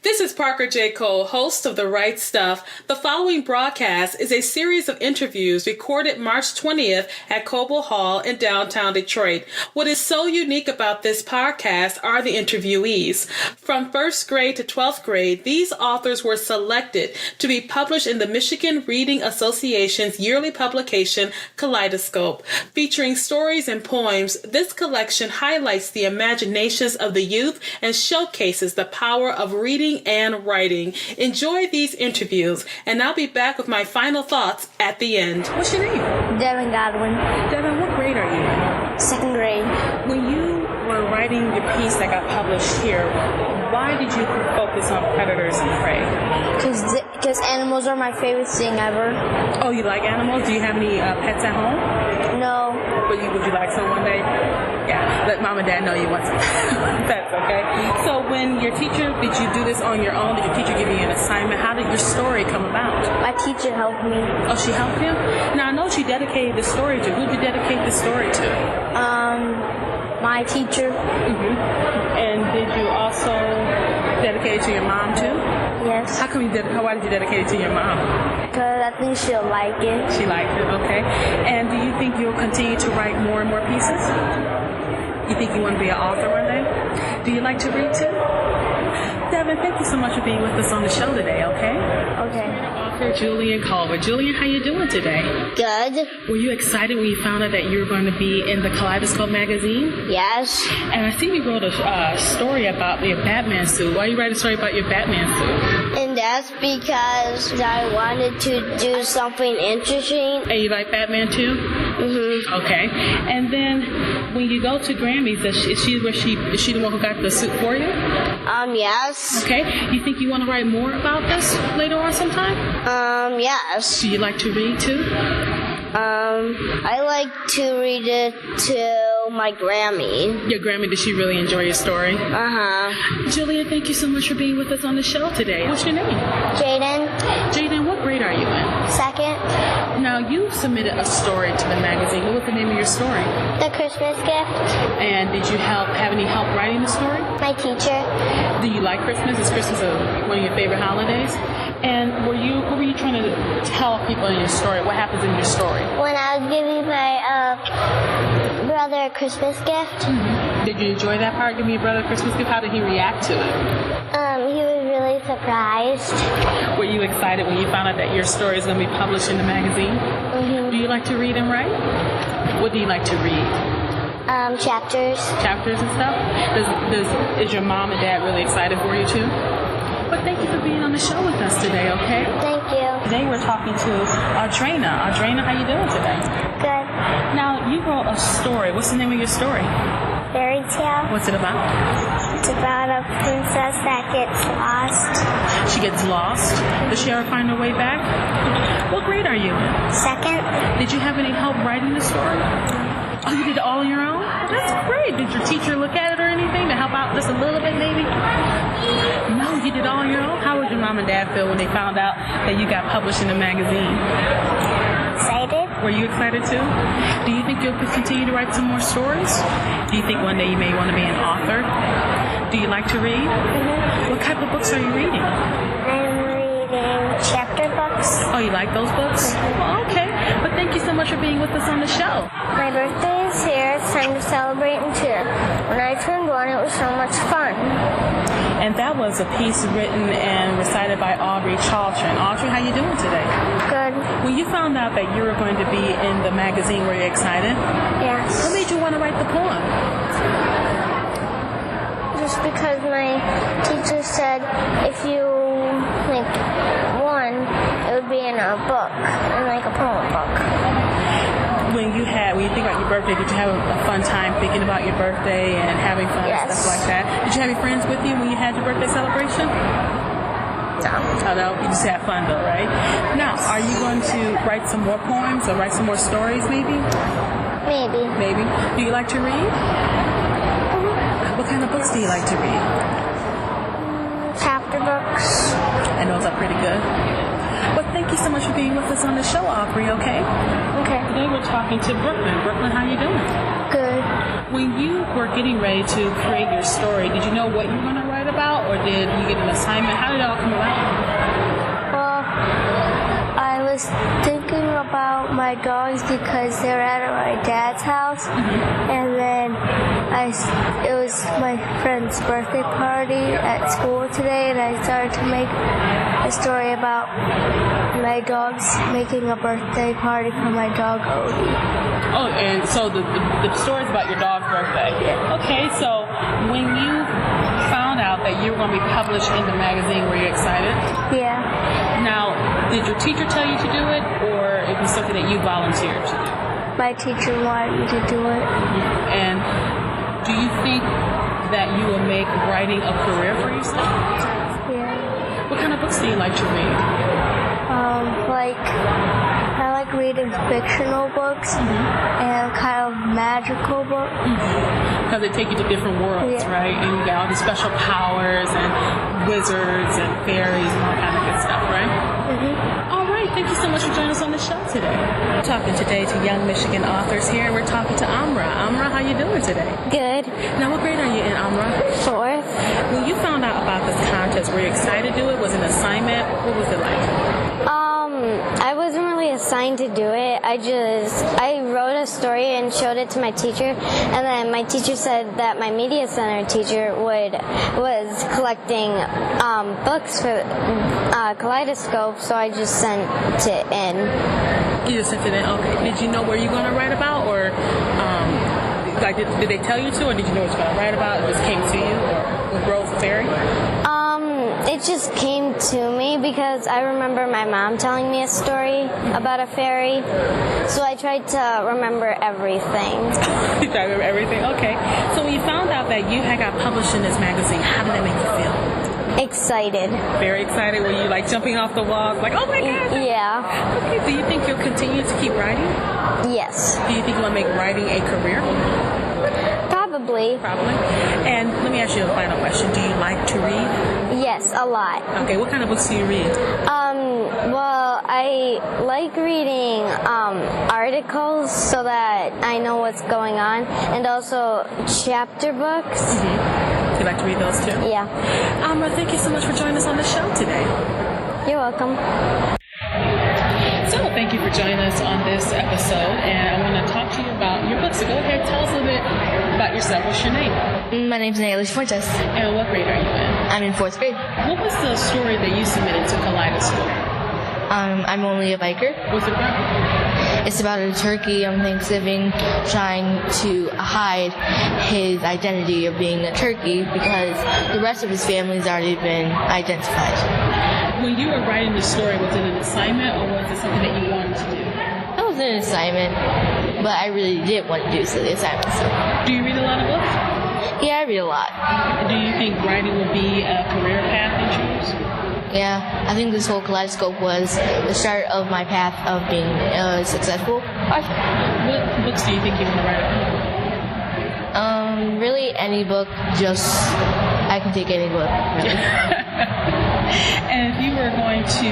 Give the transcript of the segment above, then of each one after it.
This is Parker J. Cole, host of The Right Stuff. The following broadcast is a series of interviews recorded March 20th at Coble Hall in downtown Detroit. What is so unique about this podcast are the interviewees. From 1st grade to 12th grade, these authors were selected to be published in the Michigan Reading Association's yearly publication, Kaleidoscope. Featuring stories and poems, this collection highlights the imaginations of the youth and showcases the power of reading and writing. Enjoy these interviews, and I'll be back with my final thoughts at the end. What's your name? Devin Godwin. Devin, what grade are you in? 2nd grade. When you were writing your piece that got published here, why did you focus on predators and prey? Because animals are my favorite thing ever. Oh, you like animals? Do you have any pets at home? No. But would you like some one day? Yeah, let mom and dad know you want some pets, okay? So when your teacher, did you do this on your own? Did your teacher give you an assignment? How did your story come about? My teacher helped me. Oh, she helped you? Now, I know she dedicated the story to. Who did you dedicate the story to? My teacher. Mm-hmm. And did you also dedicate it to your mom, too? Yes. Why did you dedicate it to your mom? Because I think she'll like it. She liked it, okay. And do you think you'll continue to write more and more pieces? You think you want to be an author one day? Do you like to read too? Devin, thank you so much for being with us on the show today, okay? Okay. Author Julian Culver. Julian, how you doing today? Good. Were you excited when you found out that you were going to be in the Kaleidoscope magazine? Yes. And I see you wrote a story about your Batman suit. Why you write a story about your Batman suit? And that's because I wanted to do something interesting. And you like Batman too? Mm-hmm. Okay. And then when you go to Grammys, is she the one who got the suit for you? Yes. Okay. You think you want to write more about this later on sometime? Yes. Do you like to read too? I like to read it to my Grammy. Your Grammy, did she really enjoy your story? Uh-huh. Julia, thank you so much for being with us on the show today. What's your name? Jayden. Jayden, what grade are you in? 2nd. Now, you submitted a story to the magazine. What was the name of your story? The Christmas Gift. And did you have any help writing the story? My teacher. Do you like Christmas? Is Christmas one of your favorite holidays? And what were you trying to tell people in your story? What happens in your story? When I was giving my brother a Christmas gift. Mm-hmm. Did you enjoy that part, giving your brother a Christmas gift? How did he react to it? He was really surprised. Were you excited when you found out that your story is going to be published in the magazine? Mm-hmm. Do you like to read and write? What do you like to read? Chapters. Chapters and stuff? Is your mom and dad really excited for you too? But thank you for being on the show with us today, okay? Thank you. Today we're talking to Audrina. Audrina, how you doing today? Good. Now, you wrote a story. What's the name of your story? Fairy tale. What's it about? It's about a princess that gets lost. She gets lost? Does she ever find her way back? What grade are you in? 2nd. Did you have any help writing the story? Oh, you did it all on your own? That's great. Did your teacher look at it or anything to help out just a little bit, maybe? No, you did it all on your own? How would your mom and dad feel when they found out that you got published in a magazine? Excited. Were you excited too? Do you think you'll continue to write some more stories? Do you think one day you may want to be an author? Do you like to read? Mm-hmm. What type of books are you reading? I'm reading chapter books. Oh, you like those books? Well, okay. But thank you so much for being with us on the show. My birthday is here. It's time to celebrate and cheer. When I turned 1, it was so much fun. And that was a piece written and recited by Aubrie Chaltron. Audrey, how you doing today? Good. When you found out that you were going to be in the magazine, were you excited? Yes. What made you want to write the poem? Just because my teacher said if you won, it would be in a book, in a poem book. When you think about your birthday, did you have a fun time thinking about your birthday and having fun and stuff like that? Did you have your friends with you when you had your birthday celebration? No. Oh, no, you just had fun though, right? Now, are you going to write some more poems or write some more stories maybe? Maybe. Maybe. Do you like to read? Mm-hmm. What kind of books do you like to read? Chapter books. And those are pretty good. Well, thank you so much for being with us on the show, Aubrie, okay? Okay. Today we're talking to Brooklyn. Brooklyn, how you doing? Good. When you were getting ready to create your story, did you know what you were going to write about, or did you get an assignment? How did it all come about? Well, I was thinking about my dogs because they're at my dad's house, and then it was my friend's birthday party at school today, and I started to make a story about my dogs making a birthday party for my dog Odie. Oh, and so the story's about your dog's birthday. Yeah. Okay, so when you found out that you were going to be published in the magazine, were you excited? Yeah. Now, did your teacher tell you to do it, or it was something that you volunteered to do? My teacher wanted me to do it. And do you think that you will make writing a career for yourself? Yeah. What kind of books do you like to read? I like reading fictional books and kind of magical books. Because they take you to different worlds, right? And you got all these special powers and wizards and fairies and all kind of good stuff, right? All right, thank you so much for joining us on the show today. We're talking today to young Michigan authors here, and we're talking to Amra. Amra, how you doing today? Good. Now, what grade are you in, Amra? 4th. When you found out about this contest, were you excited to do it? Was it an assignment? What was it like? I wasn't really assigned to do it. I wrote a story and showed it to my teacher, and then my teacher said that my media center teacher was collecting books for Kaleidoscope, so I just sent it in. You just sent it in? Okay. Did you know where you're going to write about, or did they tell you to, or did you know what you're going to write about? It just came to you, or with Rose Fairy? It just came to me because I remember my mom telling me a story about a fairy, so I tried to remember everything. You tried to remember everything? Okay. So when you found out that you had got published in this magazine, how did that make you feel? Excited. Very excited? Were you like jumping off the walls, like, oh my God? Yeah. Okay. Do you think you'll continue to keep writing? Yes. Do you think you want to make writing a career? Probably. And let me ask you a final question. Do you like to read? Yes, a lot. Okay, what kind of books do you read? Well, I like reading articles so that I know what's going on, and also chapter books. You like to read those too? Yeah. Amra, thank you so much for joining us on the show today. You're welcome. So thank you for joining us on this episode, and I want to talk to you about your book. So go ahead, tell us a little bit about yourself. What's your name? My name's Nayeli Sifuentes. And what grade are you in? I'm in 4th grade. What was the story that you submitted to Kaleidoscope? I'm only a biker. What's it about? It's about a turkey on Thanksgiving trying to hide his identity of being a turkey because the rest of his family's already been identified. When you were writing the story, was it an assignment or was it something that you wanted to do? That was an assignment, but I really didn't want to do the assignment. So. Do you read a lot of books? Yeah, I read a lot. Do you think writing would be a career path you choose? Yeah, I think this whole Kaleidoscope was the start of my path of being a successful author. What books do you think you want to write about? Really any book, I can take any book, really. And if you were going to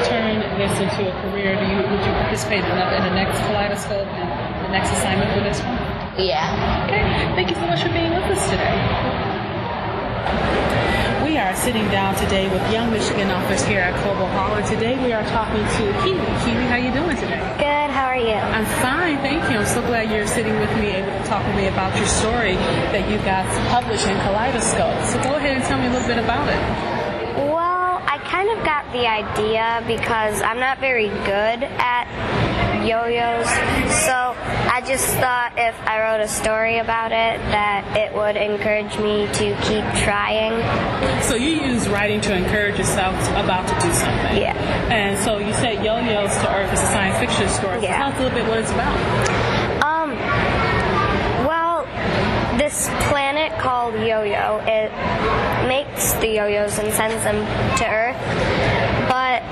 turn this into a career, would you participate in the next Kaleidoscope and the next assignment for this one? Yeah. Okay. Thank you so much for being with us today. We are sitting down today with young Michigan authors here at Coble Hall, and today we are talking to Kealey. Kealey, how are you doing today? Good. How are you? I'm fine, thank you. I'm so glad you're sitting with me, able to talk with me about your story that you got published in Kaleidoscope. So go ahead and tell me a little bit about it. Well, I kind of got the idea because I'm not very good at yo-yos, so I just thought if I wrote a story about it that it would encourage me to keep trying. So you use writing to encourage yourself about to do something. Yeah. And so you said Yo-Yos to Earth is a science fiction story. Yeah. So tell us a little bit what it's about. Well, this planet called Yo-Yo, it makes the yo-yos and sends them to Earth, but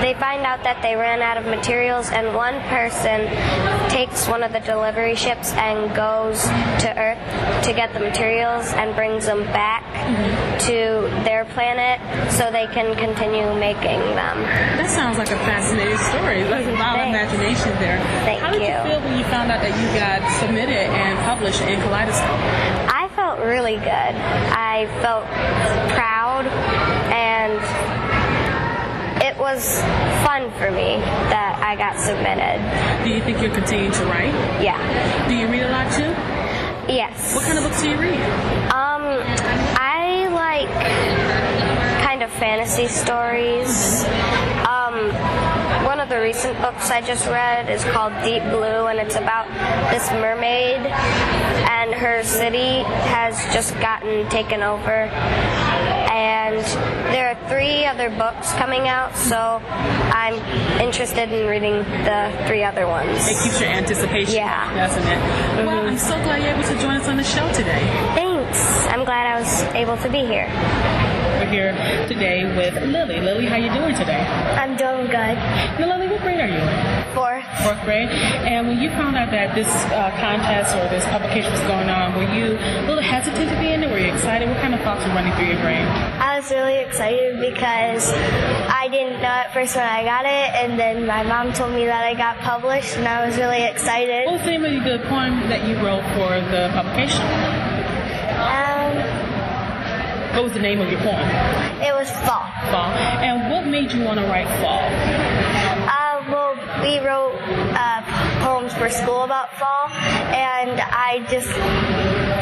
they find out that they ran out of materials, and one person takes one of the delivery ships and goes to Earth to get the materials and brings them back to their planet so they can continue making them. That sounds like a fascinating story. There's a lot of imagination there. How did you feel when you found out that you got submitted and published in Kaleidoscope? I felt really good. I felt proud, and it was fun for me that I got submitted. Do you think you'll continue to write? Yeah. Do you read a lot too? Yes. What kind of books do you read? I like kind of fantasy stories. One of the recent books I just read is called Deep Blue, and it's about this mermaid, and her city has just gotten taken over. And there are 3 other books coming out, so I'm interested in reading the 3 other ones. It keeps your anticipation, doesn't it? Mm-hmm. Well, I'm so glad you're able to join us on the show today. Thanks. I'm glad I was able to be here. We're here today with Lily. Lily, how you doing today? I'm doing good. Now, Lily, what grade are you in? 4th. 4th grade. And when you found out that this contest or this publication was going on, were you a little hesitant to be in it? Were you excited? What kind of thoughts were running through your brain? I was really excited because I didn't know at first when I got it, and then my mom told me that I got published, and I was really excited. What was the name of the poem that you wrote for the publication? What was the name of your poem? It was Fall. Fall. And what made you want to write Fall? Well, we wrote poems for school about fall, and I just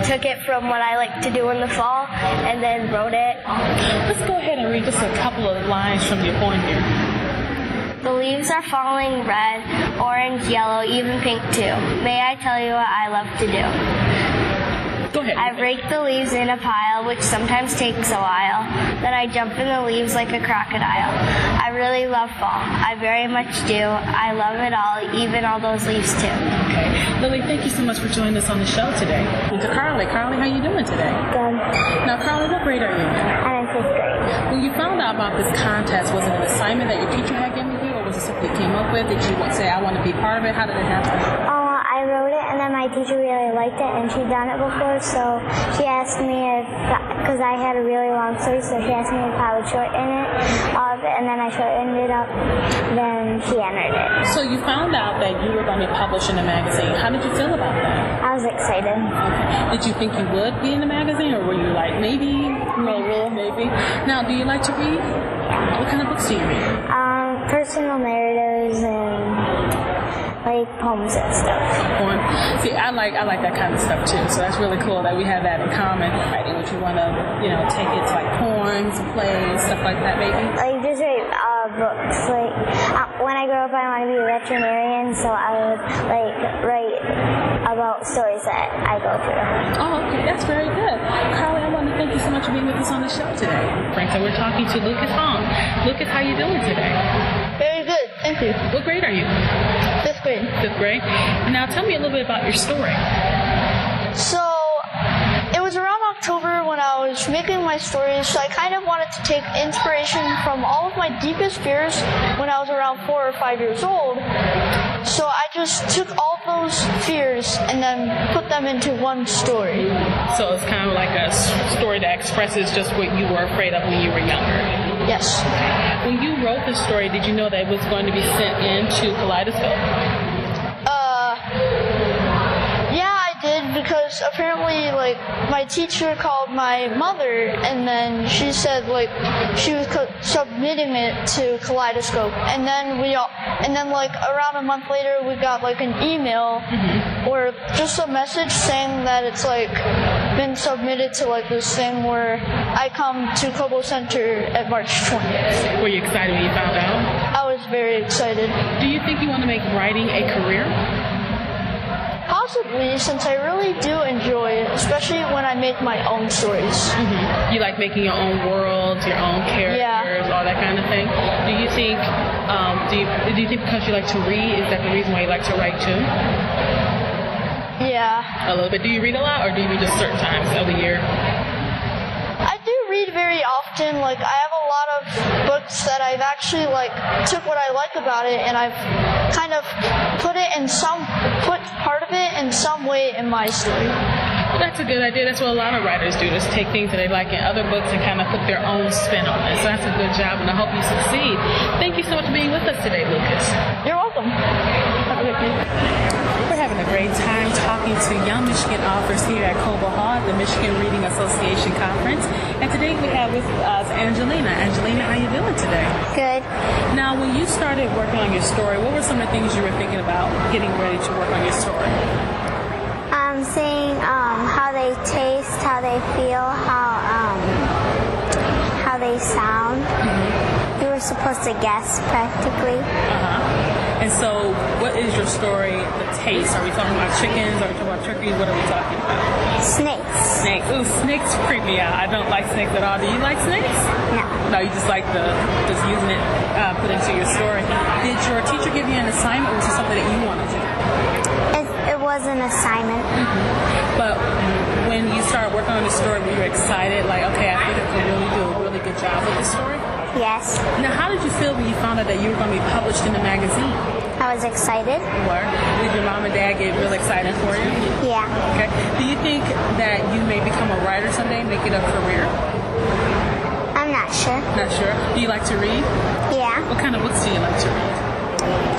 took it from what I like to do in the fall and then wrote it. Let's go ahead and read just a couple of lines from your poem here. The leaves are falling red, orange, yellow, even pink too. May I tell you what I love to do? Go ahead. I rake the leaves in a pile, which sometimes takes a while. Then I jump in the leaves like a crocodile. I really love fall. I very much do. I love it all, even all those leaves too. Okay. Lily, thank you so much for joining us on the show today. And to Carly. Carly, how you doing today? Good. Now, Carly, what grade are you in? I'm in 5th grade. When you found out about this contest, was it an assignment that your teacher had given you, or was it something you came up with? Did you say, I want to be part of it? How did it happen? I wrote it, and then my teacher really liked it, and she'd done it before, so she asked me if, because I had a really long story, so she asked me if I would shorten it, and then I shortened it up, then she entered it. So you found out that you were going to be published in a magazine. How did you feel about that? I was excited. Okay. Did you think you would be in the magazine, or were you like, maybe? Maybe. Now, do you like to read? What kind of books do you read? Personal narratives and like poems and stuff. See, I like that kind of stuff too. So that's really cool that we have that in common. Writing what you want to, take it to like poems, plays, stuff like that, maybe. Like just write books. Like when I grow up, I want to be a veterinarian, so I would like write about stories that I go through. Oh, okay, that's very good. Carly, I want to thank you so much for being with us on the show today. Frank, so we're talking to Lucas Hong. Lucas, how you doing today? Very good, thank you. What grade are you? 5th grade. 5th grade. Now tell me a little bit about your story. So, it was around October when I was making my stories, so I kind of wanted to take inspiration from all of my deepest fears when I was around 4 or 5 years old. So I just took all of those fears and then put them into one story. So it's kind of like a story that expresses just what you were afraid of when you were younger. Yes. When you wrote the story, did you know that it was going to be sent into Kaleidoscope? Yeah, I did, because apparently, like, my teacher called my mother, and then she said, like, she was submitting it to Kaleidoscope, and then like around a month later, we got like an email or just a message saying that it's like been submitted to like this thing where I come to Kobo Center at March 20th. Were you excited when you found out? I was very excited. Do you think you want to make writing a career? Possibly, since I really do enjoy it, especially when I make my own stories. You like making your own worlds, your own characters, all that kind of thing. Do you think because you like to read, is that the reason why you like to write too? Yeah. A little bit. Do you read a lot, or do you read just certain times of the year? I do read very often. Like, I have a lot of books that I've actually like took what I like about it and I've kind of put part of it in some way in my story. That's a good idea. That's what a lot of writers do, is take things that they like in other books and kind of put their own spin on it. So that's a good job, and I hope you succeed. Thank you so much for being with us today, Lucas. You're welcome. Have a good We're having a great time talking to young Michigan authors here at Coble Hall at the Michigan Reading Association Conference. And today we have with us Angelina. Angelina, how you doing today? Good. Now, when you started working on your story, what were some of the things you were thinking about getting ready to work on your story? Seeing how they taste, how they feel, how they sound. You were supposed to guess practically. And so, what is your story, the taste? Are we talking about chickens? Are we talking about turkeys? What are we talking about? Snakes. Snakes. Ooh, snakes creep me out. I don't like snakes at all. Do you like snakes? No. No, you just like just using it put into your story. Did your teacher give you an assignment, or was it something that you wanted to do? It was an assignment. But when you started working on the story, were you excited? Like, okay, I think I can really do a really good job with this story? Yes. Now, how did you feel when you found out that you were going to be published in the magazine? I was excited. You were? Did your mom and dad get real excited for you? Yeah. Okay. Do you think that you may become a writer someday, make it a career? I'm not sure. Not sure. Do you like to read? Yeah. What kind of books do you like to read?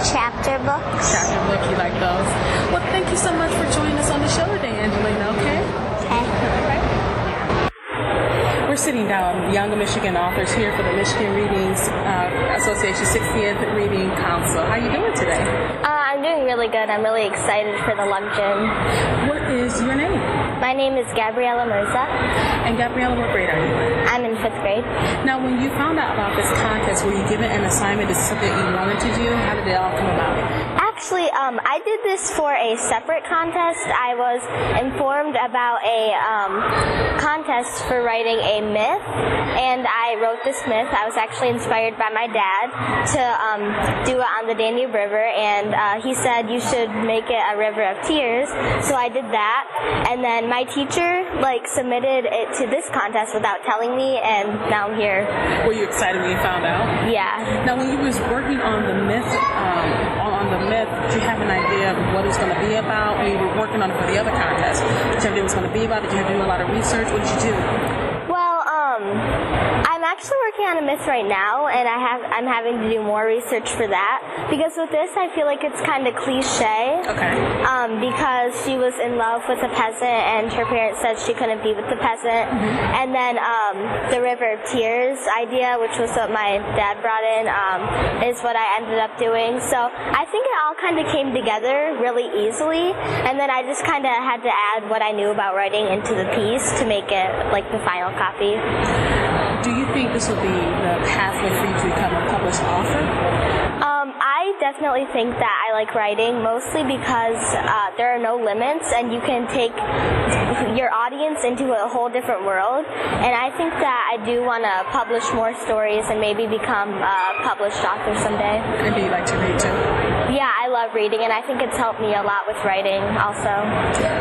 Chapter books. Chapter book, you like those? Well, thank you so much for joining us on the show today, Angelina, okay? Okay. All right. We're sitting down with young Michigan authors here for the Michigan Reading Association 60th Reading Council. How are you doing today? I'm doing really good. I'm really excited for the luncheon. What is your name? My name is Gabriella Mirza. And Gabriella, what grade are you in? I'm in 5th grade. Now, when you found out about this contest, were you given an assignment to something you wanted to do? How did it all come about? Actually, I did this for a separate contest. I was informed about a contest for writing a myth, and I wrote this myth. I was actually inspired by my dad to do it on the Danube River, and he said you should make it a river of tears. So I did that, and then my teacher submitted it to this contest without telling me, and now I'm here. Were you excited when you found out? Yeah. Now, when you was working on the myth, did you have an idea of what it was going to be about? When you were working on it for the other contest, did you have an idea what it was going to be about? Did you have to do a lot of research? What did you do? Well, I'm actually working on a myth right now, and I'm having to do more research for that, because with this I feel like it's kind of cliche. Okay. Because she was in love with a peasant, and her parents said she couldn't be with the peasant. And then the River of Tears idea, which was what my dad brought in, is what I ended up doing. So I think it all kind of came together really easily, and then I just kind of had to add what I knew about writing into the piece to make it like the final copy. Do you think this will be the pathway for you to become a published author? I definitely think that I like writing, mostly because there are no limits, and you can take your audience into a whole different world. And I think that I do want to publish more stories and maybe become a published author someday. And do you like to read too? Yeah, I love reading, and I think it's helped me a lot with writing also.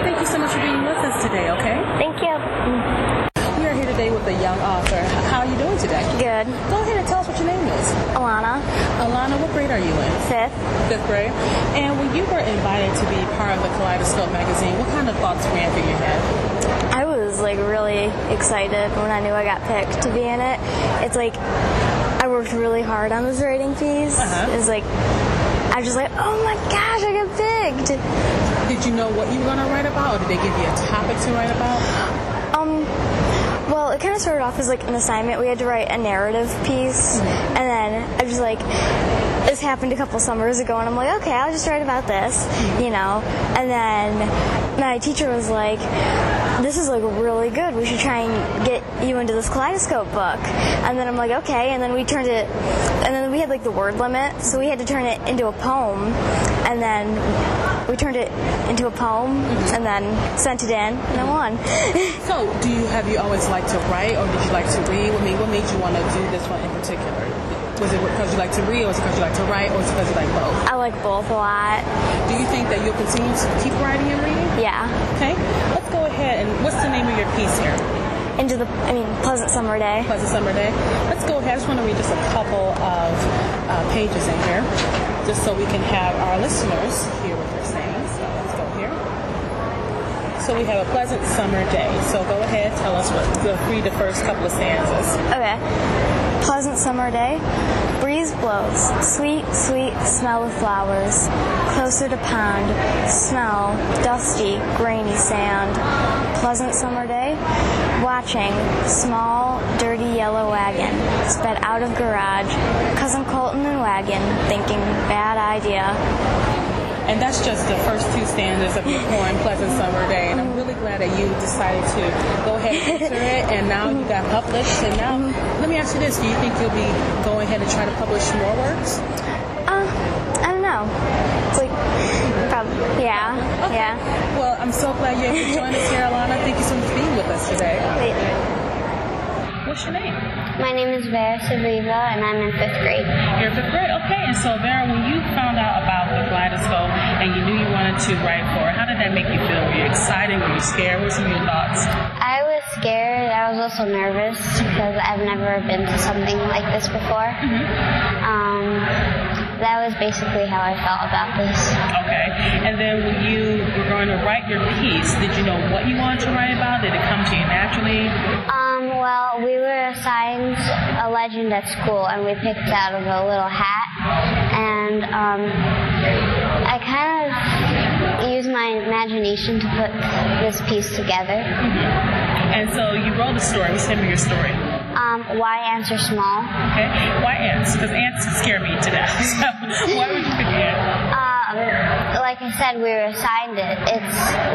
Thank you so much for being with us today, okay? Thank you. We are here today with a young author. How are you doing today? Good. Go ahead and tell us what your name is. Alanna. Alanna, what grade are you in? 5th. 5th grade. And when you were invited to be part of the Kaleidoscope magazine, what kind of thoughts ran through your head? I was really excited when I knew I got picked to be in it. It's I worked really hard on this writing piece. It's I was just oh my gosh, I got picked. Did you know what you were going to write about, or did they give you a topic to write about? Well, it kind of started off as an assignment. We had to write a narrative piece, and then I was this happened a couple summers ago, and I'm okay, I'll just write about this, And then my teacher was this is really good. We should try and get you into this Kaleidoscope book. And then I'm okay. And then we turned it, and then we had the word limit, so we had to turn it into a poem, and then we turned it into a poem, and then sent it in, and I won. So, have you always liked to write, or did you like to read? What made you want to do this one in particular? Was it because you like to read, or was it because you like to write, or was it because you like both? I like both a lot. Do you think that you'll continue to keep writing and reading? Yeah. Okay. Let's go ahead, and what's the name of your piece here? Pleasant Summer Day. Pleasant Summer Day. Let's go ahead. I just want to read just a couple of pages in here, just so we can have our listeners hear what they're saying. So let's go here. So we have a pleasant summer day. So go ahead, tell us read the first couple of stanzas. Okay. Pleasant summer day. Breeze blows. Sweet, sweet smell of flowers. Closer to pond. Smell. Dusty, grainy sand. Pleasant summer day. Watching. Small, dirty yellow wagon. Sped out of garage. Cousin Colton and wagon. Thinking bad idea. And that's just the first two stanzas of your poem, Pleasant Summer Day. And I'm really glad that you decided to go ahead and enter it, and now you got published. And now, let me ask you this. Do you think you'll be going ahead and try to publish more works? I don't know. It's like, probably, yeah. Okay. Yeah. Well, I'm so glad you're able to join us here, Alanna. Thank you so much for being with us today. What's your name? My name is Vera Sivrieva, and I'm in 5th grade. You're in 5th grade? Okay. And so, Vera, when you found out about the kaleidoscope and you knew you wanted to write for it, how did that make you feel? Were you excited? Were you scared? What were some of your thoughts? I was scared. I was also nervous because I've never been to something like this before. That was basically how I felt about this. Okay. And then when you were going to write your piece, did you know what you wanted to write about? Did it come to you naturally? Well, we were assigned a legend at school, and we picked out of a little hat. And I kind of used my imagination to put this piece together. And so you wrote a story. What's the name of your story? Why ants are small. Okay. Why ants? Because ants scare me to death. So why would you pick ants? Like I said, we were assigned it. It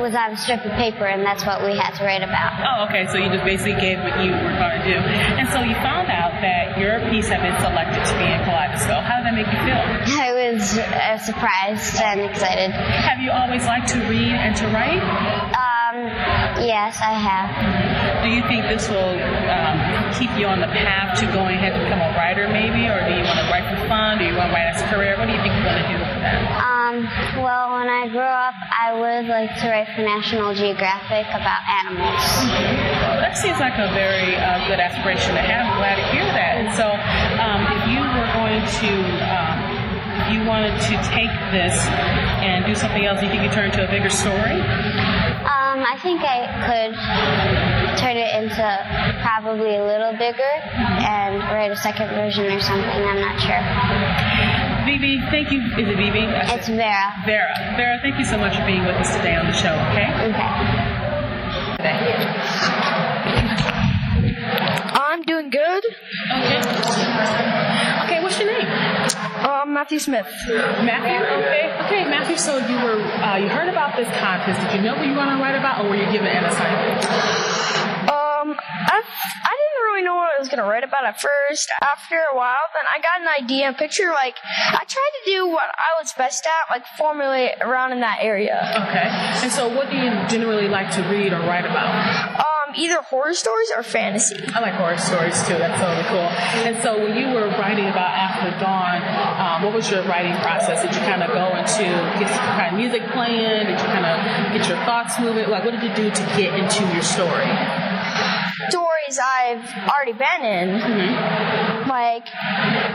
was on a strip of paper, and that's what we had to write about. Oh, okay. So you just basically gave what you were going to do. And so you found out that your piece had been selected to be in Kaleidoscope. How did that make you feel? I was surprised and excited. Have you always liked to read and to write? Yes, I have. Do you think this will keep you on the path to going ahead to become a writer, maybe? Or do you want to write for fun? Do you want to write as a career? What do you think you want to do with that? Well, when I grow up, I would like to write for National Geographic about animals. Well, that seems like a very good aspiration to have. I'm glad to hear that. And so if you were going to, if you wanted to take this and do something else, do you think you turn into a bigger story? I think I could turn it into probably a little bigger and write a second version or something. I'm not sure. Bibi, thank you. Is it Bibi? It's Vera. Vera, thank you so much for being with us today on the show, okay? Okay. I'm doing good. Okay, what's your name? Matthew Smith. Matthew? Okay, Matthew, so you were you heard about this contest. Did you know what you were going to write about, or were you given an assignment? I didn't really know what I was going to write about at first. After a while, then I got an idea, a picture, like, I tried to do what I was best at, like, formulate around in that area. Okay. And so what do you generally like to read or write about? Either horror stories or fantasy. I like horror stories too. That's totally cool. And so when you were writing about After Dawn, what was your writing process? Did you kind of go into get some kind of music playing? Did you kind of get your thoughts moving? Like, what did you do to get into your story? Stories I've already been in, like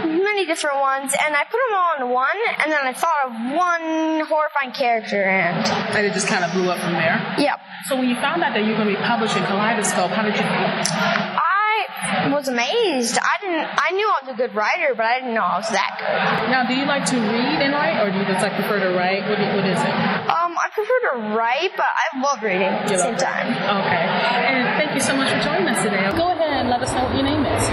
many different ones, and I put them all into one, and then I thought of one horrifying character, and it just kind of blew up from there? Yep. So when you found out that you were going to be publishing Kaleidoscope, how did you feel? I was amazed. I knew I was a good writer, but I didn't know I was that good. Now, do you like to read and write, or do you just like prefer to write? What is it? I prefer to write, but I love reading at the same time. Okay. And thank you so much for joining us today. Go ahead and let us know what your name is.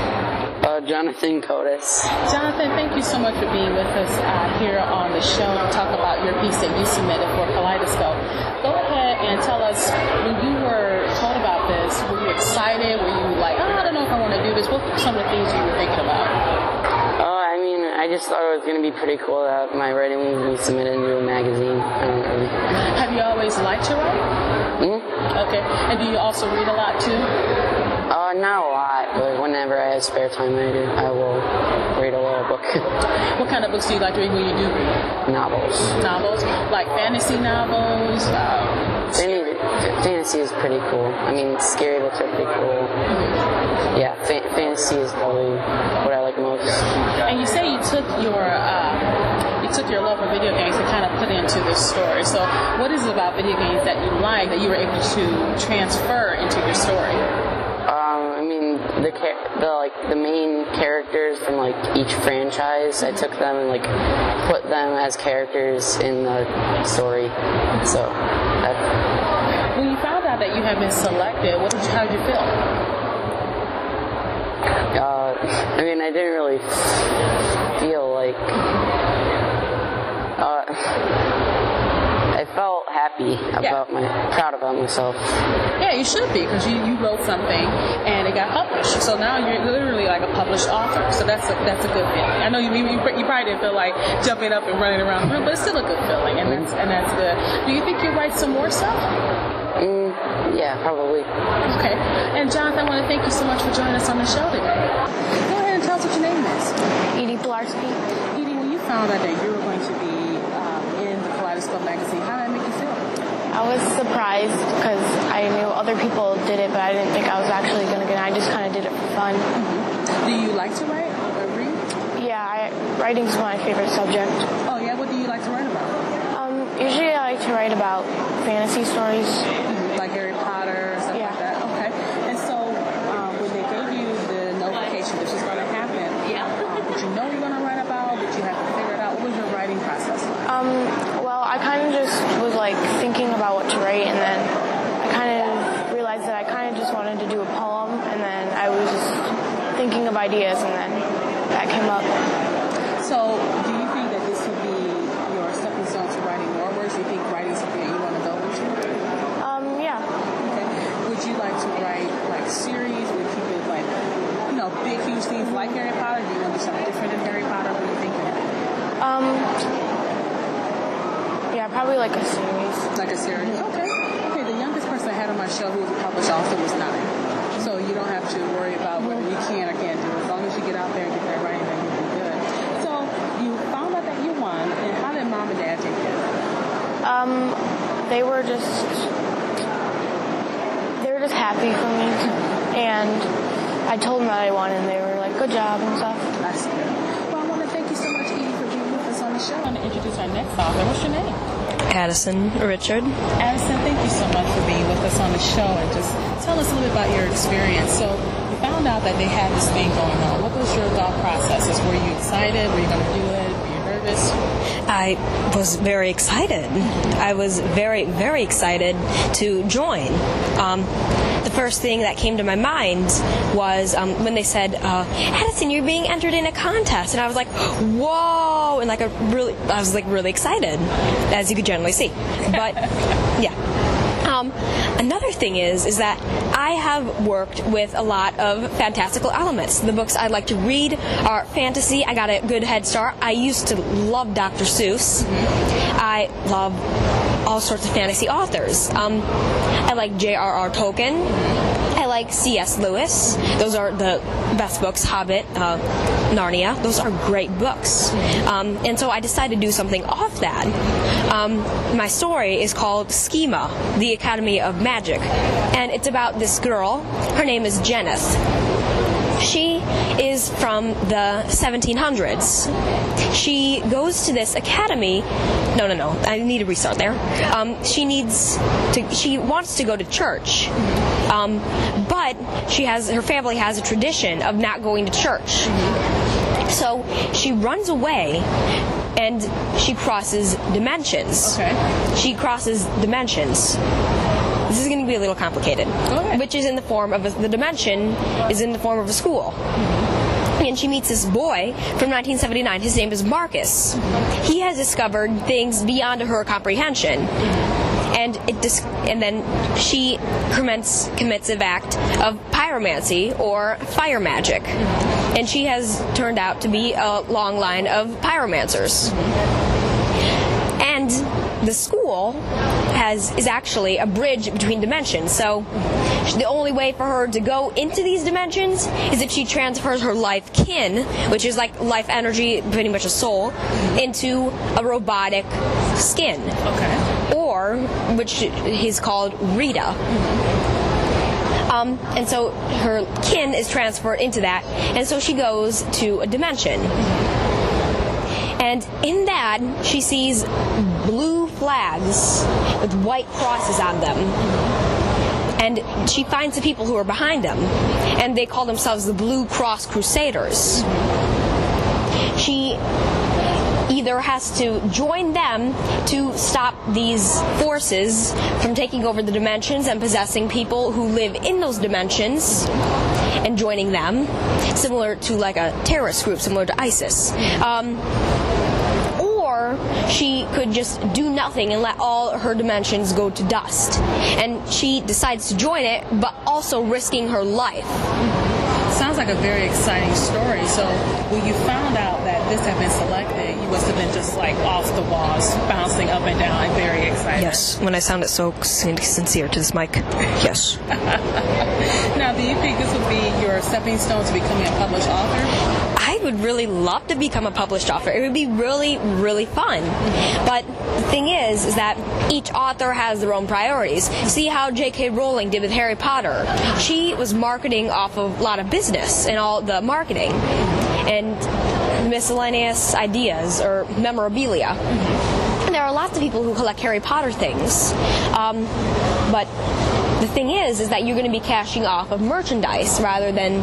Jonathan Kotas. Jonathan, thank you so much for being with us here on the show to talk about your piece that you submitted for Kaleidoscope. Go ahead and tell us, when you were told about this, were you excited? Were you like, I don't know if I want to do this? What were some of the things you were thinking about? I just thought it was going to be pretty cool that my writing was going to be submitted into a magazine. Have you always liked to write? Okay. And do you also read a lot too? Not a lot, but whenever I have spare time, I will read a little book. What kind of books do you like to read when you do read? Novels. Novels? Like fantasy novels? Fantasy is pretty cool. I mean, scary books are pretty cool. Yeah, fantasy is probably what I like most. And you say you took your love for video games and kind of put into this story. So what is it about video games that you like that you were able to transfer into your story? I mean, the main characters from like each franchise, I took them and like put them as characters in the story. So when you found out that you had been selected, how did you feel? I mean, I didn't really feel like I felt happy proud about myself. Yeah, you should be, because you wrote something and it got published. So now you're literally like a published author. So that's a good feeling. I know you probably didn't feel like jumping up and running around the room, but it's still a good feeling, and that's good. Do you think you'll write some more stuff? Yeah, probably. Okay. And Jonathan, I want to thank you so much for joining us on the show today. Go ahead and tell us what your name is. Edie Pilarski. Edie, when you found out that you were going to be in the Kaleidoscope magazine, how did that make you feel? I was surprised because I knew other people did it, but I didn't think I was actually going to get it. I just kind of did it for fun. Mm-hmm. Do you like to write or read? Yeah, writing's my favorite subject. Oh, yeah? What do you like to write about? Usually I like to write about fantasy stories. Like Harry Potter or stuff like that? Okay. And so when they gave you the notification this was going to happen, did you know you were going to write about? Did you have to figure it out? What was your writing process like? Well, I kind of just was like thinking about what to write, and then I kind of realized that I kind of just wanted to do a poem, and then I was just thinking of ideas, and then that came up. So do you think that this would be your stepping stone to writing more words? Do you think writing is something that you want to go into? Yeah. Okay. Would you like to write like series? Would you keep it like, big, huge things like Harry Potter? Do you want to do something different than Harry Potter? What do you think? Yeah, probably like a series. Like a series? Okay. Okay, the youngest person I had on my show who was a published author was 9. So you don't have to worry about whether you can or can't do it. As long as you get out there and get that writing, then you'll be good. So you found out that you won, and how did Mom and Dad take care of it? They were just happy for me, and I told them that I won, and they were like, good job and stuff. That's good. Well, I want to thank you so much, Edie, for being with us on the show. I want to introduce our next author. What's your name? Addyson Richard. Addison, thank you so much for being with us on the show, and just tell us a little bit about your experience. So you found out that they had this thing going on. What was your thought processes? Were you excited? Were you going to do it? Were you nervous? I was very excited. I was very, very excited to join. The first thing that came to my mind was when they said, Addison, you're being entered in a contest. And I was like, whoa! And I was really excited, as you could generally see. But, yeah. Another thing is that I have worked with a lot of fantastical elements. The books I like to read are fantasy. I got a good head start. I used to love Dr. Seuss. I love all sorts of fantasy authors. I like J.R.R. Tolkien. I like C.S. Lewis. Those are the best books. Hobbit, Narnia. Those are great books. And so I decided to do something off that. My story is called Schema, the Academy of Magic. And it's about this girl. Her name is Jenneth. She is from the 1700s. She goes to this academy. No. I need to restart there. She wants to go to church. But her family has a tradition of not going to church. So she runs away and she crosses dimensions. Okay. She crosses dimensions. This is going to be a little complicated. Okay. Which is in the form of the dimension is in the form of a school. And she meets this boy from 1979. His name is Marcus. He has discovered things beyond her comprehension. And then she commits an act of pyromancy or fire magic. And she has turned out to be a long line of pyromancers. And the school is actually a bridge between dimensions. So the only way for her to go into these dimensions is if she transfers her life kin, which is like life energy, pretty much a soul, into a robotic skin. Okay. Or, which is called Rita. And so her kin is transferred into that, and so she goes to a dimension. And in that, she sees blue flags with white crosses on them. And she finds the people who are behind them, and they call themselves the Blue Cross Crusaders. She either has to join them to stop these forces from taking over the dimensions and possessing people who live in those dimensions and joining them, similar to like a terrorist group, similar to ISIS. Or she could just do nothing and let all her dimensions go to dust. And she decides to join it, but also risking her life. Sounds like a very exciting story. So when you found out that this had been selected, you must have been just like off the walls, bouncing up and down and very excited. Yes, when I sounded so sincere to this mic. Yes. Now, do you think this would be your stepping stone to becoming a published author? I would really love to become a published author. It would be really, really fun. But the thing is that each author has their own priorities. See how J.K. Rowling did with Harry Potter. She was marketing off of a lot of business and all the marketing and miscellaneous ideas or memorabilia. And there are lots of people who collect Harry Potter things. But the thing is that you're going to be cashing off of merchandise rather than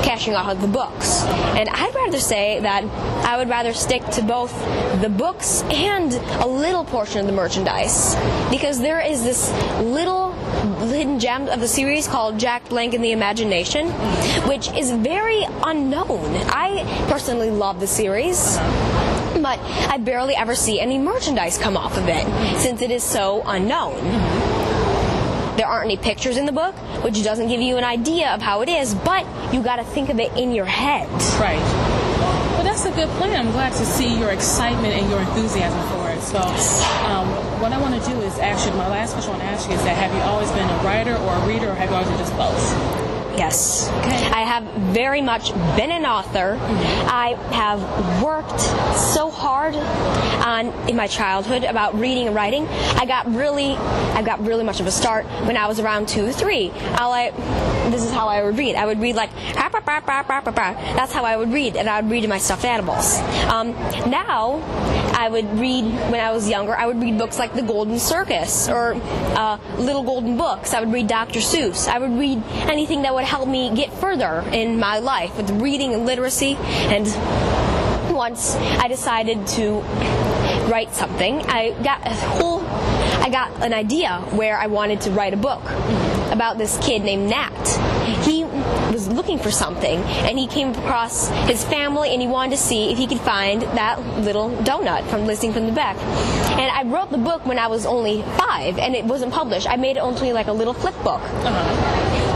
cashing off of the books. And I'd rather say that I would rather stick to both the books and a little portion of the merchandise, because there is this little hidden gem of the series called Jack Blank and the Imagination, which is very unknown. I personally love the series, but I barely ever see any merchandise come off of it since it is so unknown. There aren't any pictures in the book, which doesn't give you an idea of how it is, but you got to think of it in your head. Right. Well, that's a good plan. I'm glad to see your excitement and your enthusiasm for it. So what I want to do is ask you, my last question I want to ask you is that have you always been a writer or a reader, or have you always been just both? Yes. Okay. I have very much been an author. I have worked so hard in my childhood about reading and writing. I got really much of a start when I was around 2 or 3. This is how I would read. I would read like, that's how I would read, and I would read to my stuffed animals. Now, I would read, when I was younger, I would read books like The Golden Circus or Little Golden Books. I would read Dr. Seuss. I would read anything that would help me get further in my life with reading and literacy. And once I decided to write something, I got an idea where I wanted to write a book about this kid named Nat. He was looking for something, and he came across his family, and he wanted to see if he could find that little donut from Listening from the Back. And I wrote the book when I was only 5, and it wasn't published. I made it only like a little flip book.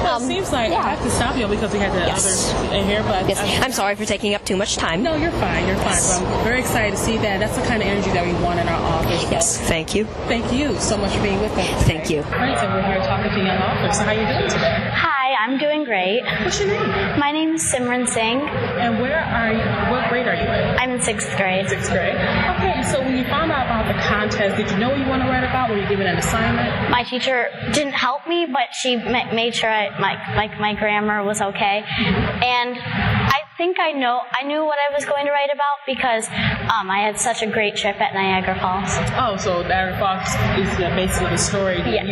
Well, it seems like I have to stop you because we had the others in here. But yes. I'm sorry for taking up too much time. No, you're fine. You're fine. But I'm very excited to see that. That's the kind of energy that we want in our office. Yes, thank you. Thank you so much for being with us today. Thank you. All right, so we're here talking to young authors. So how are you doing today? Hi, I'm doing great. What's your name? My name is Simran Singh. And where are you? What grade are you in? I'm in 6th grade. 6th grade. Okay, so when you found out about the contest, did you know what you want to write about? Were you given an assignment? My teacher didn't help me, but she made sure my grammar was okay. And I think I knew what I was going to write about because I had such a great trip at Niagara Falls. Oh, so Niagara Falls is basically the story. Yeah.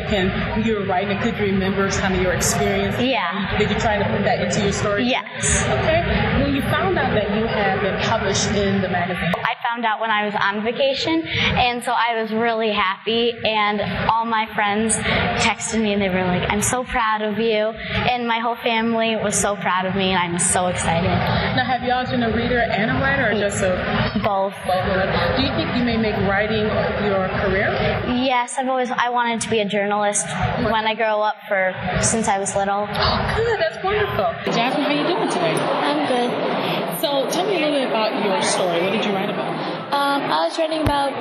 When you were writing, could you remember kind of your experience? Yeah. Did you try to put that into your story? Yes. Okay. When you found out that you had been published in the magazine, I found out when I was on vacation, and so I was really happy, and all my friends texted me, and they were like, I'm so proud of you, and my whole family was so proud of me, and I'm so excited. Now, have you always been a reader and a writer, or just both? Do you think you may make writing your career? Yes, I wanted to be a journalist when I grow up since I was little. Oh, good. That's wonderful. Jasmine, how are you doing today? I'm good. So tell me a little bit about your story. What did you write about? I was writing about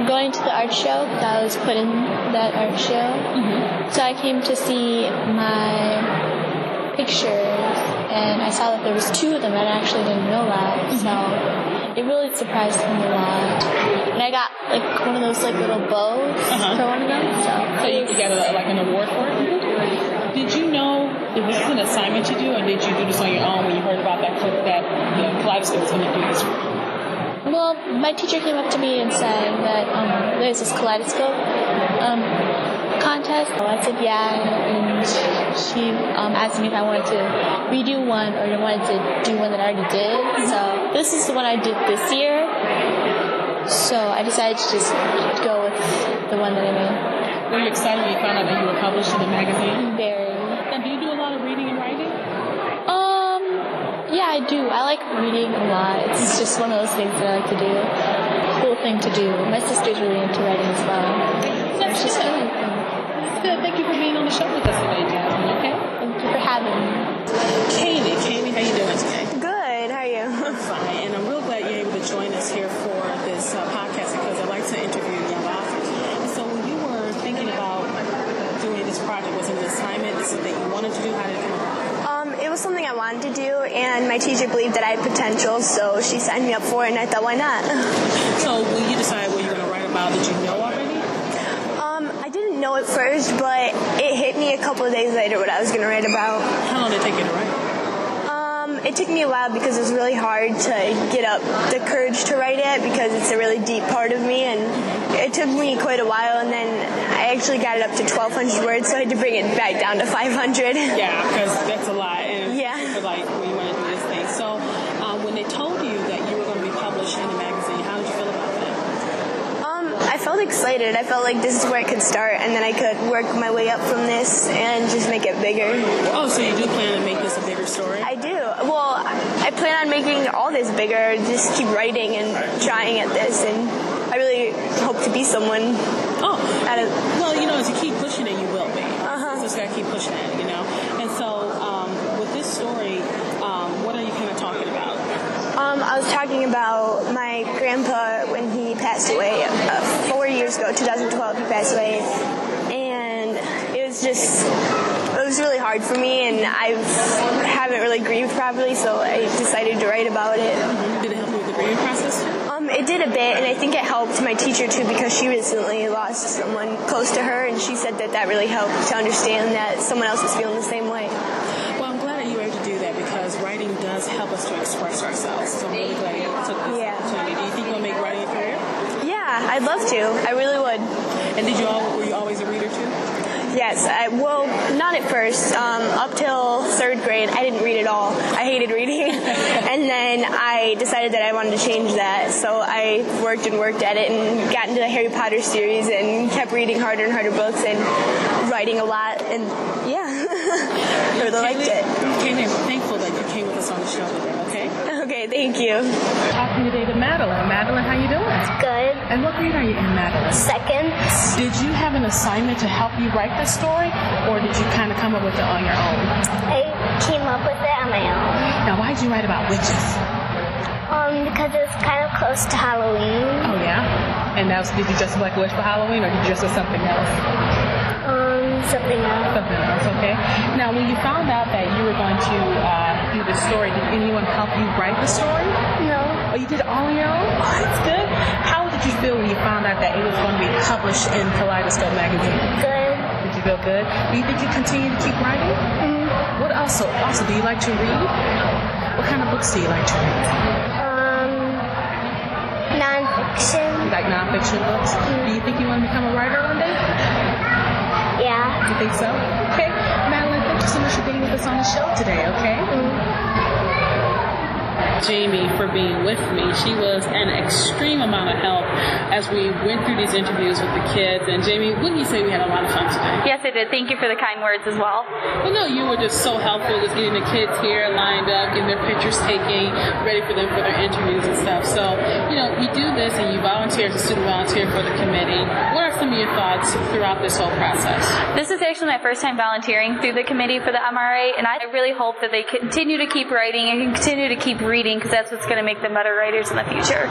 going to the art show. I was put in that art show. Mm-hmm. So I came to see my pictures, and I saw that there was 2 of them, and I actually didn't know that. Mm-hmm. So it really surprised me a lot. And I got one of those little bows for one of them. So you got an award for it? Mm-hmm. Did you know if this is an assignment you do, or did you do this on your own when you heard about that Kaleidoscope was going to do this? Well, my teacher came up to me and said that there's this kaleidoscope contest. I said yeah, and she asked me if I wanted to redo one or I wanted to do one that I already did. So this is the one I did this year. So I decided to just go with the one that I made. Were you excited when you found out that you were published in the magazine? Very. And do you do a lot of reading and writing? Yeah, I do. I like reading a lot. It's just one of those things that I like to do. Cool thing to do. My sister's really into writing as well. So it's just fun. That's good. Thank you for being on the show with us today, Jasmine, okay? Thank you for having me. Kailey, how you doing today? Good. How are you? I'm fine, and I'm real glad you're able to join us here for this podcast because I like to interview young authors. So when you were thinking about doing this project, was it an assignment? Is it something you wanted to do? How did it come about? It was something I wanted to do, and my teacher believed that I had potential, so she signed me up for it, and I thought, why not? So when you decided what you were going to write about, did you know already? I didn't know at first, but it hit me a couple of days later what I was going to write about. How long did it take you to write? It took me a while because it was really hard to get up the courage to write it because it's a really deep part of me, and it took me quite a while, and then I actually got it up to 1,200 words, so I had to bring it back down to 500. Yeah, because that's a lot, and yeah. Like when you want to do this thing. So when they told you that you were going to be published in a magazine, how did you feel about that? I felt excited. I felt like this is where it could start, and then I could work my way up from this and just make it bigger. Oh, so you do plan to make this a bigger story? I do. Well, I plan on making all this bigger, just keep writing and trying at this, and I really hope to be someone. Oh, well, you know, as you keep pushing it, you will be. So just got to keep pushing it, you know. And so with this story, what are you kind of talking about? I was talking about my grandpa when he passed away 4 years ago, 2012, he passed away, and it was really hard for me, and I haven't really grieved properly, so I decided to write about it. Did it help you with the grieving process? It did a bit, and I think it helped my teacher too because she recently lost someone close to her, and she said that really helped to understand that someone else was feeling the same way. Well, I'm glad that you were able to do that because writing does help us to express ourselves. So I'm really glad you took this opportunity. Do you think you'll make writing a career? Yeah, I'd love to. I really would. And were you always a reader too? Yes. Well, not at first. Up till 3rd grade, I didn't read at all. I hated reading. And then I decided that I wanted to change that. So I worked at it and got into the Harry Potter series and kept reading harder and harder books and writing a lot. And yeah, I really liked it. Kailey, I'm thankful that you came with us on the show today, okay? Okay, thank you. Talking today to Madeline. Madeline, how you doing? Good. And what grade are you in, Madeline? 2nd. Did you have an assignment to help you write this story, or did you kind of come up with it on your own? I came up with it on my own. Now, why did you write about witches? Because it's kind of close to Halloween. Oh, yeah? And did you dress up like a witch for Halloween, or did you dress up something else? Something else. Something else, okay. Now, when you found out that you were going to do this story, did anyone help you write the story? No. Oh, you did it all on your own? Oh, that's good. How did you feel when you found out that it was going to be published in Kaleidoscope magazine? Good. Did you feel good? Do you think you continue to keep writing? Mm-hmm. What else? Also, do you like to read? What kind of books do you like to read? Nonfiction. You like nonfiction books? Mm-hmm. Do you think you want to become a writer one day? Yeah. You think so? Okay. Madeline, thank you so much for being with us on the show today, okay? Jamie for being with me. She was an extreme amount of help as we went through these interviews with the kids. And Jamie, wouldn't you say we had a lot of fun today? Yes, I did. Thank you for the kind words as well. Well, no, you were just so helpful just getting the kids here lined up, getting their pictures taken, ready for them for their interviews and stuff. So, you know, you do this and you volunteer as a student volunteer for the committee. What are some of your thoughts throughout this whole process? This is actually my first time volunteering through the committee for the MRA, and I really hope that they continue to keep writing and continue to keep reading because that's what's going to make them better writers in the future.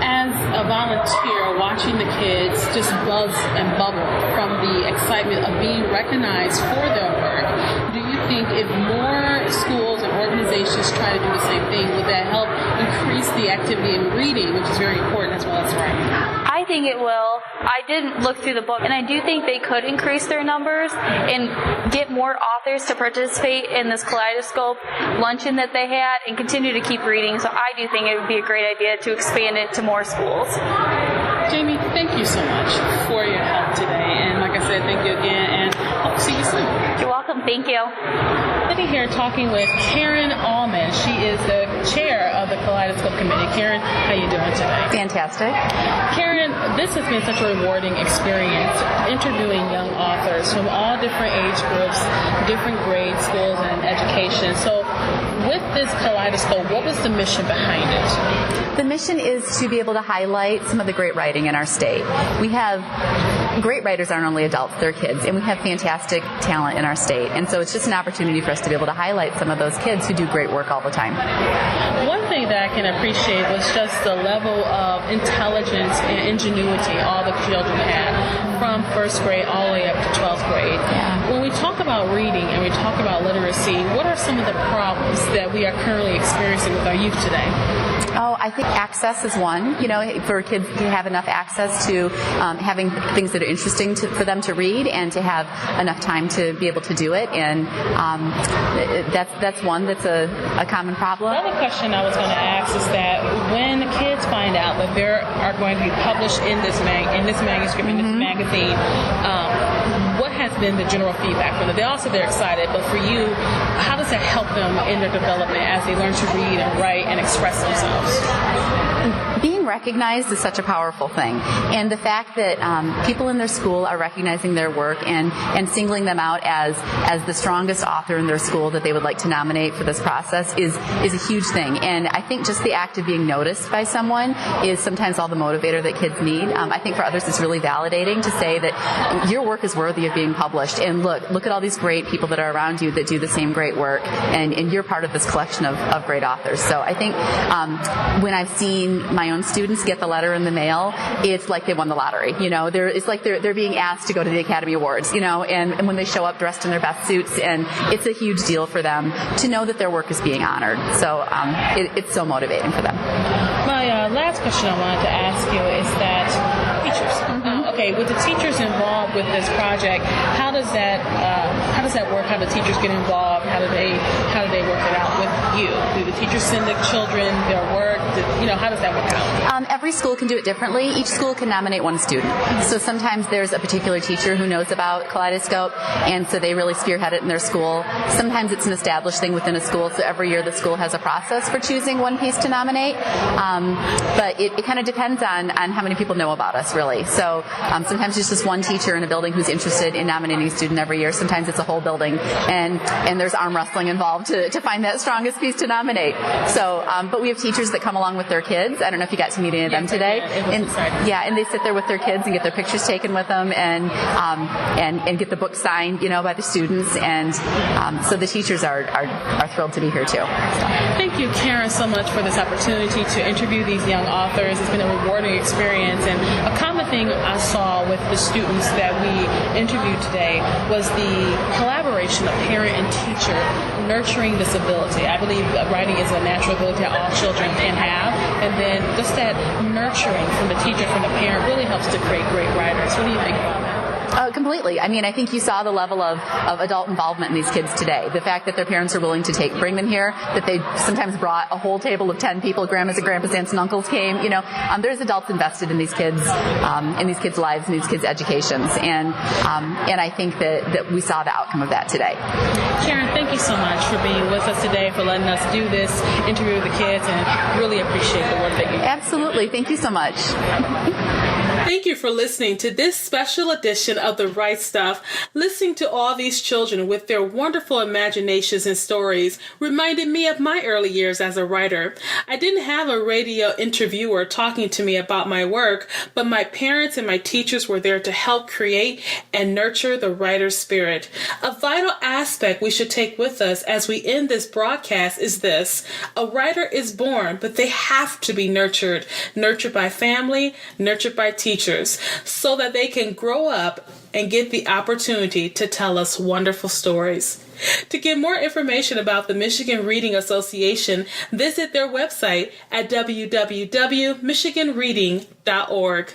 As a volunteer, watching the kids just buzz and bubble from the excitement of being recognized for their work, do you think if more schools and organizations try to do the same thing, would that help increase the activity in reading, which is very important as well as writing? I think it will. I didn't look through the book, and I do think they could increase their numbers and get more authors to participate in this Kaleidoscope luncheon that they had and continue to keep reading. So I do think it would be a great idea to expand it to more schools. Jamie, thank you so much for your help today. And like I said, thank you again, and hope to see you soon. You're welcome. Thank you. Sitting here talking with Karen Allman. She is the chair of the Kaleidoscope Committee. Karen, how you doing today? Fantastic. Karen, this has been such a rewarding experience, interviewing young authors from all different age groups, different grade schools and education. So with this Kaleidoscope, what was the mission behind it? The mission is to be able to highlight some of the great writing in our state. We have great writers aren't only adults, they're kids, and we have fantastic talent in our state. And so it's just an opportunity for us to be able to highlight some of those kids who do great work all the time. One thing that I can appreciate was just the level of intelligence and ingenuity all the children had from first grade all the way up to 12th grade. Yeah. When we talk about reading and we talk about literacy, what are some of the problems that we are currently experiencing with our youth today? Oh, I think access is one, for kids to have enough access to having things that are interesting for them to read and to have enough time to be able to do it. And that's one that's a common problem. Another question I was going to ask is that when kids find out that there are going to be published in this manuscript, in this magazine, what has been the general feedback from them? They're excited, but for you, how does that help them in their development as they learn to read and write and express themselves? Being recognized is such a powerful thing, and the fact that people in their school are recognizing their work and singling them out as the strongest author in their school that they would like to nominate for this process is a huge thing. And I think just the act of being noticed by someone is sometimes all the motivator that kids need. I think for others it's really validating to say that your work is worthy of being published, and look at all these great people that are around you that do the same great work, and you're part of this collection of great authors. So I think when I've seen my own students get the letter in the mail, it's like they won the lottery. It's like they're being asked to go to the Academy Awards, and when they show up dressed in their best suits, and it's a huge deal for them to know that their work is being honored. So it's so motivating for them. My last question I wanted to ask you is that teachers. With the teachers involved with this project, how does that work? How do teachers get involved? How do they work it out with you? Do the teachers send the children their work? How does that work out? Every school can do it differently. Each school can nominate one student. So sometimes there's a particular teacher who knows about Kaleidoscope, and so they really spearhead it in their school. Sometimes it's an established thing within a school, so every year the school has a process for choosing one piece to nominate. But it kind of depends on how many people know about us, really. So sometimes it's just one teacher in a building who's interested in nominating a student every year. Sometimes it's a whole building, and there's arm wrestling involved to find that strongest piece to nominate. So, but we have teachers that come along with their kids. I don't know if you got to meet any of them today. And they sit there with their kids and get their pictures taken with them, and get the book signed, by the students. And so the teachers are thrilled to be here too. Thank you, Karen, so much for this opportunity to interview these young authors. It's been a rewarding experience, and a common thing I saw with the students that we interviewed today was the collaboration of parent and teacher nurturing this ability. I believe that writing is a natural ability that all children can have, and then just that nurturing from the teacher, from the parent, really helps to create great writers. What do you think about that? Completely. I mean, I think you saw the level of adult involvement in these kids today. The fact that their parents are willing to bring them here, that they sometimes brought a whole table of 10 people, grandmas and grandpas, aunts and uncles came. There's adults invested in these kids' lives and these kids' educations, and I think that we saw the outcome of that today. Karen, thank you so much for being with us today, for letting us do this interview with the kids, and really appreciate the work that you do. Absolutely. Thank you so much. Thank you for listening to this special edition of The Right Stuff. Listening to all these children with their wonderful imaginations and stories reminded me of my early years as a writer. I didn't have a radio interviewer talking to me about my work, but my parents and my teachers were there to help create and nurture the writer's spirit. A vital aspect we should take with us as we end this broadcast is this: a writer is born, but they have to be nurtured by family, nurtured by teachers, teachers so that they can grow up and get the opportunity to tell us wonderful stories. To get more information about the Michigan Reading Association, visit their website at www.michiganreading.org.